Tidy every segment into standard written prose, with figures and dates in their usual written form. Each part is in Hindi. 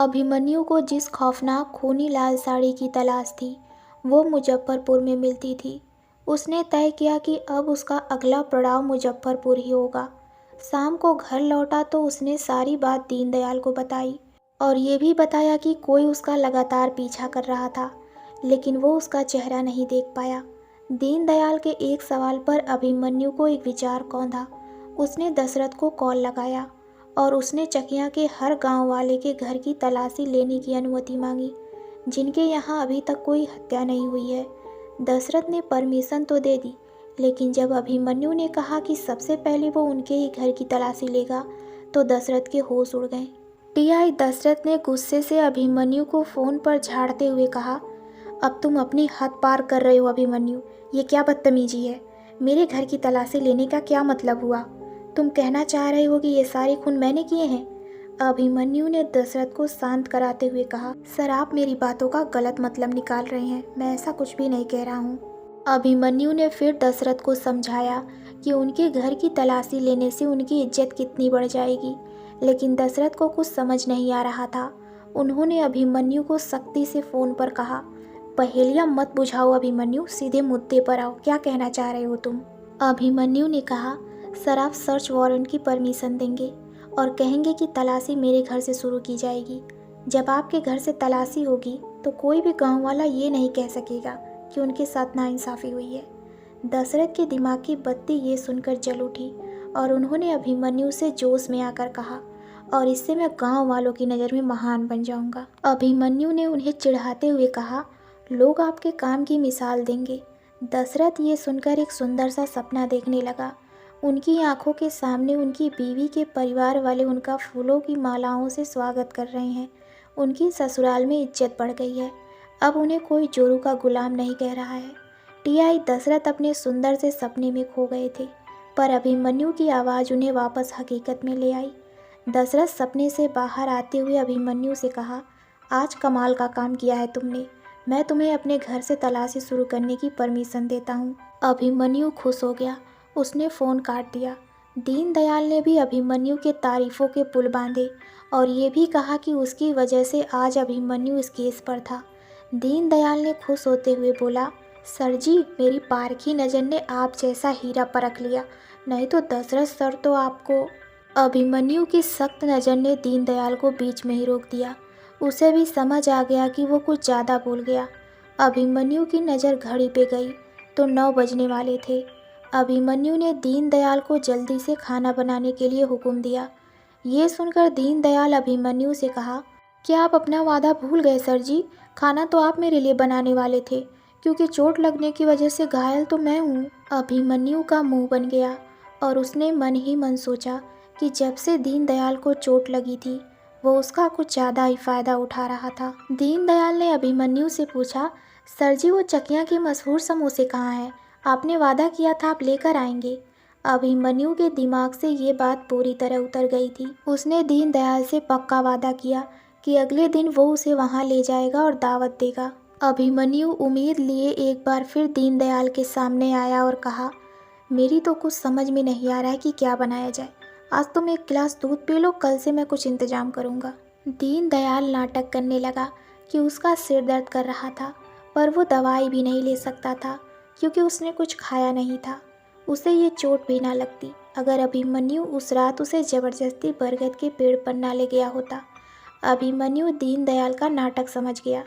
अभिमन्यु को जिस खौफनाक खूनी लाल साड़ी की तलाश थी वो मुजफ्फरपुर में मिलती थी। उसने तय किया कि अब उसका अगला पड़ाव मुजफ्फरपुर ही होगा। शाम को घर लौटा तो उसने सारी बात दीनदयाल को बताई और ये भी बताया कि कोई उसका लगातार पीछा कर रहा था, लेकिन वो उसका चेहरा नहीं देख पाया। दीनदयाल के एक सवाल पर अभिमन्यु को एक विचार कौंधा। उसने दशरथ को कॉल लगाया और उसने चकिया के हर गांव वाले के घर की तलाशी लेने की अनुमति मांगी जिनके यहाँ अभी तक कोई हत्या नहीं हुई है। दशरथ ने परमिशन तो दे दी, लेकिन जब अभिमन्यु ने कहा कि सबसे पहले वो उनके ही घर की तलाशी लेगा तो दशरथ के होश उड़ गए। टीआई दशरथ ने गुस्से से अभिमन्यु को फ़ोन पर झाड़ते हुए कहा, अब तुम अपनी हद पार कर रहे हो अभिमन्यु, ये क्या बदतमीजी है। मेरे घर की तलाशी लेने का क्या मतलब हुआ? तुम कहना चाह रहे हो कि ये सारे खून मैंने किए हैं? अभिमन्यु ने दशरथ को शांत कराते हुए कहा, सर आप मेरी बातों का गलत मतलब निकाल रहे हैं, मैं ऐसा कुछ भी नहीं कह रहा हूँ। अभिमन्यु ने फिर दशरथ को समझाया कि उनके घर की तलाशी लेने से उनकी इज्जत कितनी बढ़ जाएगी, लेकिन दशरथ को कुछ समझ नहीं आ रहा था। उन्होंने अभिमन्यु को सख्ती से फ़ोन पर कहा, पहेलियाँ मत बुझाओ अभिमन्यु, सीधे मुद्दे पर आओ, क्या कहना चाह रहे हो तुम? अभिमन्यु ने कहा, सर आप सर्च वारंट की परमिशन देंगे और कहेंगे कि तलाशी मेरे घर से शुरू की जाएगी। जब आपके घर से तलाशी होगी तो कोई भी गांव वाला ये नहीं कह सकेगा कि उनके साथ नाइंसाफ़ी हुई है। दशरथ के दिमाग की बत्ती ये सुनकर जल उठी और उन्होंने अभिमन्यु से जोश में आकर कहा, और इससे मैं गांव वालों की नज़र में महान बन जाऊंगा। अभिमन्यु ने उन्हें चिढ़ाते हुए कहा, लोग आपके काम की मिसाल देंगे। दशरथ ये सुनकर एक सुंदर सा सपना देखने लगा। उनकी आंखों के सामने उनकी बीवी के परिवार वाले उनका फूलों की मालाओं से स्वागत कर रहे हैं। उनकी ससुराल में इज्जत बढ़ गई है। अब उन्हें कोई जोरू का गुलाम नहीं कह रहा है। टीआई दशरथ अपने सुंदर से सपने में खो गए थे, पर अभिमन्यु की आवाज़ उन्हें वापस हकीकत में ले आई। दशरथ सपने से बाहर आते हुए अभिमन्यु से कहा, आज कमाल का काम किया है तुमने। मैं तुम्हें अपने घर से तलाशी शुरू करने की परमिशन देता हूँ। अभिमन्यु खुश हो गया। उसने फ़ोन काट दिया। दीनदयाल ने भी अभिमन्यु के तारीफ़ों के पुल बांधे और ये भी कहा कि उसकी वजह से आज अभिमन्यु इस केस पर था। दीनदयाल ने खुश होते हुए बोला, सर जी मेरी पारखी नज़र ने आप जैसा हीरा परख लिया, नहीं तो दशरथ सर तो आपको। अभिमन्यु की सख्त नज़र ने दीनदयाल को बीच में ही रोक दिया। उसे भी समझ आ गया कि वो कुछ ज़्यादा बोल गया। अभिमन्यु की नज़र घड़ी पे गई तो 9 बजने वाले थे। अभिमन्यु ने दीनदयाल को जल्दी से खाना बनाने के लिए हुक्म दिया। ये सुनकर दीनदयाल अभिमन्यु से कहा, क्या आप अपना वादा भूल गए सर जी? खाना तो आप मेरे लिए बनाने वाले थे, क्योंकि चोट लगने की वजह से घायल तो मैं हूँ। अभिमन्यु का मुंह बन गया और उसने मन ही मन सोचा कि जब से दीनदयाल को चोट लगी थी वो उसका कुछ ज़्यादा ही फ़ायदा उठा रहा था। दीनदयाल ने अभिमन्यु से पूछा, सर जी वो चकिया के मशहूर समोसे कहाँ हैं? आपने वादा किया था आप लेकर आएंगे। अभिमन्यु के दिमाग से ये बात पूरी तरह उतर गई थी। उसने दीनदयाल से पक्का वादा किया कि अगले दिन वो उसे वहाँ ले जाएगा और दावत देगा। अभिमन्यु उम्मीद लिए एक बार फिर दीनदयाल के सामने आया और कहा, मेरी तो कुछ समझ में नहीं आ रहा है कि क्या बनाया जाए। आज तुम एक गिलास दूध पी लो, कल से मैं कुछ इंतजाम करूँगा। दीनदयाल नाटक करने लगा कि उसका सिर दर्द कर रहा था, पर वो दवाई भी नहीं ले सकता था क्योंकि उसने कुछ खाया नहीं था। उसे ये चोट भी ना लगती अगर अभिमन्यु उस रात उसे ज़बरदस्ती बरगद के पेड़ पर ना ले गया होता। अभिमन्यु दीनदयाल का नाटक समझ गया।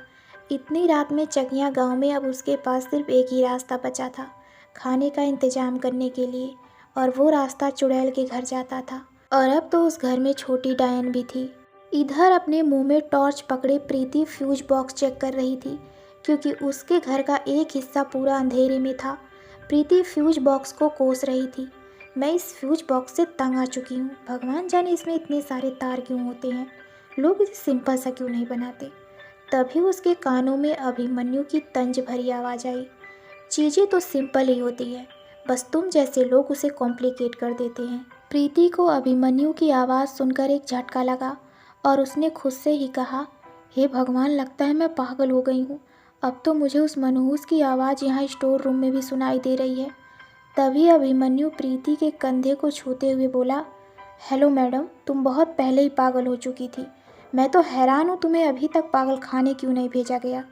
इतनी रात में चकिया गांव में अब उसके पास सिर्फ एक ही रास्ता बचा था, खाने का इंतजाम करने के लिए, और वो रास्ता चुड़ैल के घर जाता था। और अब तो उस घर में छोटी डायन भी थी। इधर अपने मुंह में टॉर्च पकड़े प्रीति फ्यूज बॉक्स चेक कर रही थी, क्योंकि उसके घर का एक हिस्सा पूरा अंधेरे में था। प्रीति फ्यूज बॉक्स को कोस रही थी। मैं इस फ्यूज बॉक्स से तंग आ चुकी हूँ, भगवान जाने इसमें इतने सारे तार क्यों होते हैं, लोग इसे सिंपल सा क्यों नहीं बनाते। तभी उसके कानों में अभिमन्यु की तंज भरी आवाज़ आई, चीज़ें तो सिंपल ही होती है, बस तुम जैसे लोग उसे कॉम्प्लिकेट कर देते हैं। प्रीति को अभिमन्यु की आवाज़ सुनकर एक झटका लगा और उसने खुद से ही कहा, हे भगवान, लगता है मैं पागल हो गई हूँ। अब तो मुझे उस मनहूस की आवाज़ यहाँ स्टोर रूम में भी सुनाई दे रही है। तभी अभिमन्यु प्रीति के कंधे को छूते हुए बोला, हेलो मैडम, तुम बहुत पहले ही पागल हो चुकी थी। मैं तो हैरान हूँ तुम्हें अभी तक पागल खाने क्यों नहीं भेजा गया।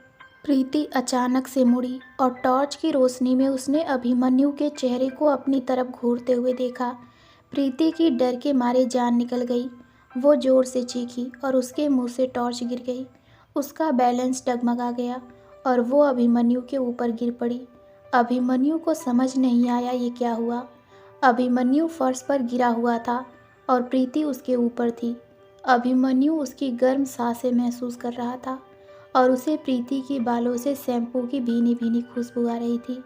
प्रीति अचानक से मुड़ी और टॉर्च की रोशनी में उसने अभिमन्यु के चेहरे को अपनी तरफ घूरते हुए देखा। प्रीति की डर के मारे जान निकल गई। वो जोर से चीखी और उसके मुंह से टॉर्च गिर गई। उसका बैलेंस डगमगा गया और वो अभिमन्यु के ऊपर गिर पड़ी। अभिमन्यु को समझ नहीं आया ये क्या हुआ। अभिमन्यु फर्श पर गिरा हुआ था और प्रीति उसके ऊपर थी। अभिमन्यु उसकी गर्म सांसें महसूस कर रहा था और उसे प्रीति की बालों से शैम्पू की भीनी भीनी खुशबू आ रही थी।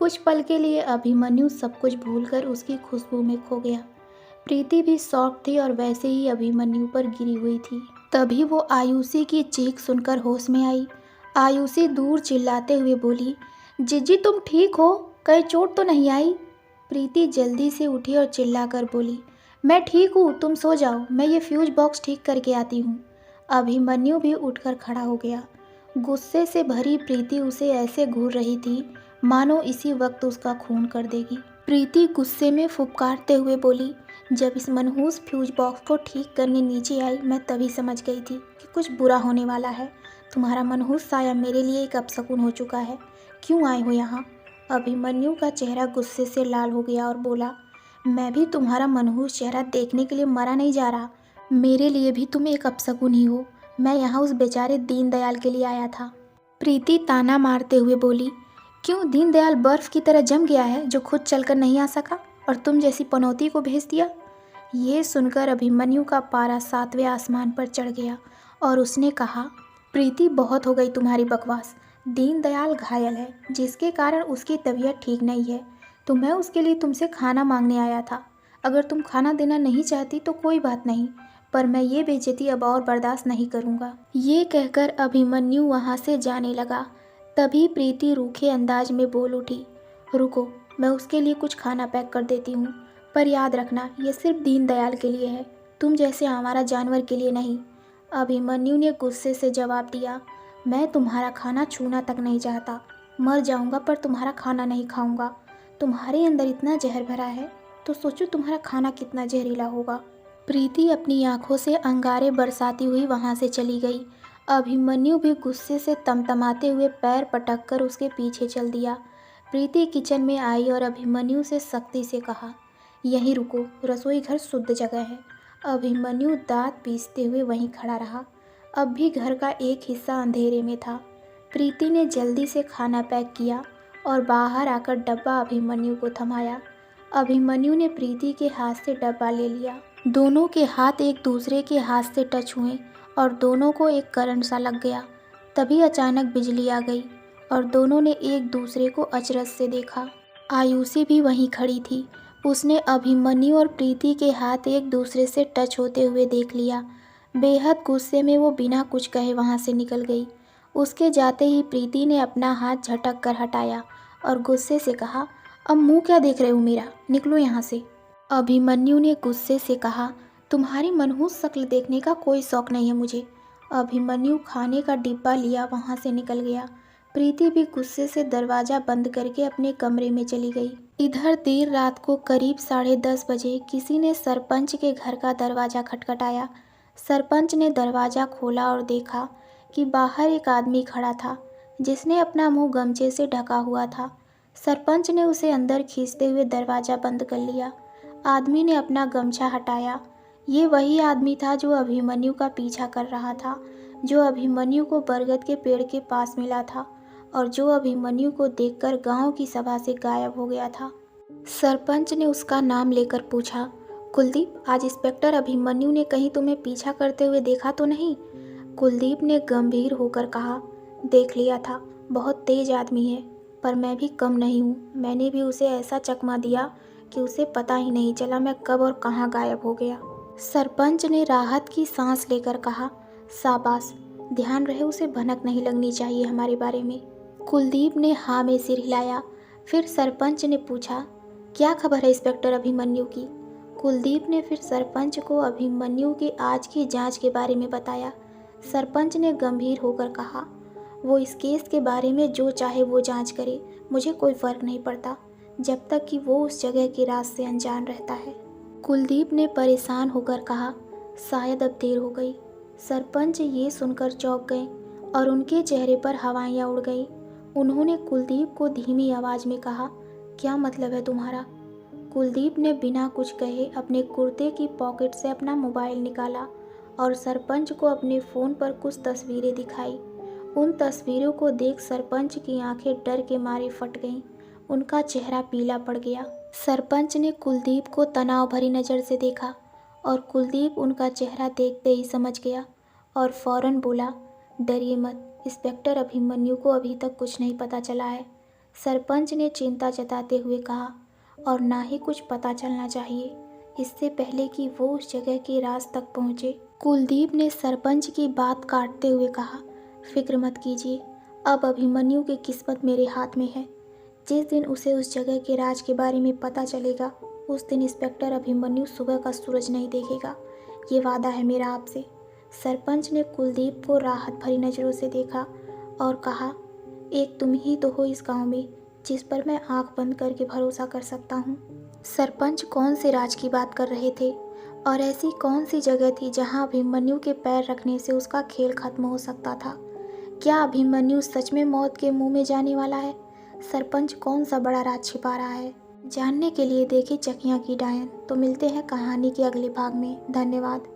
कुछ पल के लिए अभिमन्यु सब कुछ भूलकर उसकी खुशबू में खो गया। प्रीति भी शॉक थी और वैसे ही अभिमन्यु पर गिरी हुई थी। तभी वो आयुषी की चीख सुनकर होश में आई। आयुषी दूर चिल्लाते हुए बोली, जीजी तुम ठीक हो, कहीं चोट तो नहीं आई। प्रीति जल्दी से उठी और चिल्लाकर बोली, मैं ठीक हूँ, तुम सो जाओ, मैं ये फ्यूज बॉक्स ठीक करके आती हूँ। अभिमन्यु भी उठकर खड़ा हो गया। गुस्से से भरी प्रीति उसे ऐसे घूर रही थी मानो इसी वक्त उसका खून कर देगी। प्रीति गुस्से में फुफकारते हुए बोली, जब इस मनहूस फ्यूज बॉक्स को ठीक करने नीचे आई मैं तभी समझ गई थी कि कुछ बुरा होने वाला है। तुम्हारा मनहूस साया मेरे लिए एक अपशकुन हो चुका है। क्यों आए हो यहाँ? अभिमन्यु का चेहरा गुस्से से लाल हो गया और बोला, मैं भी तुम्हारा मनहूस चेहरा देखने के लिए मरा नहीं जा रहा। मेरे लिए भी तुम एक अपशकुन ही हो। मैं यहाँ उस बेचारे दीनदयाल के लिए आया था। प्रीति ताना मारते हुए बोली, क्यों दीनदयाल बर्फ की तरह जम गया है जो खुद चलकर नहीं आ सका और तुम जैसी पनौती को भेज दिया? ये सुनकर अभिमन्यु का पारा 7वें आसमान पर चढ़ गया और उसने कहा, प्रीति बहुत हो गई तुम्हारी बकवास। दीनदयाल घायल है जिसके कारण उसकी तबीयत ठीक नहीं है, तो मैं उसके लिए तुमसे खाना मांगने आया था। अगर तुम खाना देना नहीं चाहती तो कोई बात नहीं, पर मैं ये बेइज्जती अब और बर्दाश्त नहीं करूँगा। ये कहकर अभिमन्यु वहाँ से जाने लगा। तभी प्रीति रूखे अंदाज में बोल उठी, रुको, मैं उसके लिए कुछ खाना पैक कर देती हूँ, पर याद रखना ये सिर्फ दीनदयाल के लिए है, तुम जैसे आवारा जानवर के लिए नहीं। अभिमन्यु ने गुस्से से जवाब दिया, मैं तुम्हारा खाना छूना तक नहीं चाहता। मर जाऊँगा पर तुम्हारा खाना नहीं खाऊँगा। तुम्हारे अंदर इतना जहर भरा है तो सोचो तुम्हारा खाना कितना जहरीला होगा। प्रीति अपनी आंखों से अंगारे बरसाती हुई वहाँ से चली गई। अभिमन्यु भी गुस्से से तमतमाते हुए पैर पटक कर उसके पीछे चल दिया। प्रीति किचन में आई और अभिमन्यु से सख्ती से कहा, यहीं रुको, रसोई घर शुद्ध जगह है। अभिमन्यु दांत पीसते हुए वहीं खड़ा रहा। अब भी घर का एक हिस्सा अंधेरे में था। प्रीति ने जल्दी से खाना पैक किया और बाहर आकर डब्बा अभिमन्यु को थमाया। अभिमन्यु ने प्रीति के हाथ से डब्बा ले लिया। दोनों के हाथ एक दूसरे के हाथ से टच हुए और दोनों को एक करंट सा लग गया। तभी अचानक बिजली आ गई और दोनों ने एक दूसरे को अचरज से देखा। आयुषी भी वहीं खड़ी थी। उसने अभिमन्यु और प्रीति के हाथ एक दूसरे से टच होते हुए देख लिया। बेहद गुस्से में वो बिना कुछ कहे वहाँ से निकल गई। उसके जाते ही प्रीति ने अपना हाथ झटक कर हटाया और गुस्से से कहा, अब मुँह क्या देख रहे हो मेरा, निकलो यहाँ से। अभिमन्यु ने गुस्से से कहा, तुम्हारी मनहूस शक्ल देखने का कोई शौक नहीं है मुझे। अभिमन्यु खाने का डिब्बा लिया वहाँ से निकल गया। प्रीति भी गुस्से से दरवाज़ा बंद करके अपने कमरे में चली गई। इधर देर रात को करीब 10:30 बजे किसी ने सरपंच के घर का दरवाज़ा खटखटाया। सरपंच ने दरवाज़ा खोला और देखा कि बाहर एक आदमी खड़ा था जिसने अपना मुंह गमछे से ढका हुआ था। सरपंच ने उसे अंदर खींचते हुए दरवाज़ा बंद कर लिया। आदमी ने अपना गमछा हटाया। ये वही आदमी था जो अभिमन्यु का पीछा कर रहा था, जो अभिमन्यु को बरगद के पेड़ के पास मिला था और जो अभिमन्यु को देखकर गांव की सभा से गायब हो गया था। सरपंच ने उसका नाम लेकर पूछा, कुलदीप, आज इंस्पेक्टर अभिमन्यु ने कहीं तुम्हें पीछा करते हुए देखा तो नहीं? कुलदीप ने गंभीर होकर कहा, देख लिया था, बहुत तेज आदमी है, पर मैं भी कम नहीं हूँ। मैंने भी उसे ऐसा चकमा दिया कि उसे पता ही नहीं चला मैं कब और कहाँ गायब हो गया। सरपंच ने राहत की सांस लेकर कहा, शाबाश, ध्यान रहे उसे भनक नहीं लगनी चाहिए हमारे बारे में। कुलदीप ने हाँ में सिर हिलाया। फिर सरपंच ने पूछा, क्या खबर है इंस्पेक्टर अभिमन्यु की? कुलदीप ने फिर सरपंच को अभिमन्यु की आज की जांच के बारे में बताया। सरपंच ने गंभीर होकर कहा, वो इस केस के बारे में जो चाहे वो जांच करे, मुझे कोई फ़र्क नहीं पड़ता, जब तक कि वो उस जगह के राज से अनजान रहता है। कुलदीप ने परेशान होकर कहा, शायद अब देर हो गई। सरपंच ये सुनकर चौंक गए और उनके चेहरे पर हवाइयाँ उड़ गई। उन्होंने कुलदीप को धीमी आवाज़ में कहा, क्या मतलब है तुम्हारा? कुलदीप ने बिना कुछ कहे अपने कुर्ते की पॉकेट से अपना मोबाइल निकाला और सरपंच को अपने फ़ोन पर कुछ तस्वीरें दिखाई। उन तस्वीरों को देख सरपंच की आंखें डर के मारे फट गईं। उनका चेहरा पीला पड़ गया। सरपंच ने कुलदीप को तनाव भरी नज़र से देखा और कुलदीप उनका चेहरा देखते ही समझ गया और फौरन बोला, डरिए मत, इंस्पेक्टर अभिमन्यु को अभी तक कुछ नहीं पता चला है। सरपंच ने चिंता जताते हुए कहा, और ना ही कुछ पता चलना चाहिए इससे पहले कि वो उस जगह के राज तक पहुँचे। कुलदीप ने सरपंच की बात काटते हुए कहा, फिक्र मत कीजिए, अब अभिमन्यु की किस्मत मेरे हाथ में है। जिस दिन उसे उस जगह के राज के बारे में पता चलेगा उस दिन इंस्पेक्टर अभिमन्यु सुबह का सूरज नहीं देखेगा। ये वादा है मेरा आपसे। सरपंच ने कुलदीप को राहत भरी नज़रों से देखा और कहा, एक तुम ही तो हो इस गांव में जिस पर मैं आंख बंद करके भरोसा कर सकता हूँ। सरपंच कौन से राज की बात कर रहे थे और ऐसी कौन सी जगह थी जहाँ अभिमन्यु के पैर रखने से उसका खेल खत्म हो सकता था? क्या अभिमन्यु सच में मौत के मुंह में जाने वाला है? सरपंच कौन सा बड़ा राज छिपा रहा है? जानने के लिए देखिए चकियाँ की डायन। तो मिलते हैं कहानी के अगले भाग में। धन्यवाद।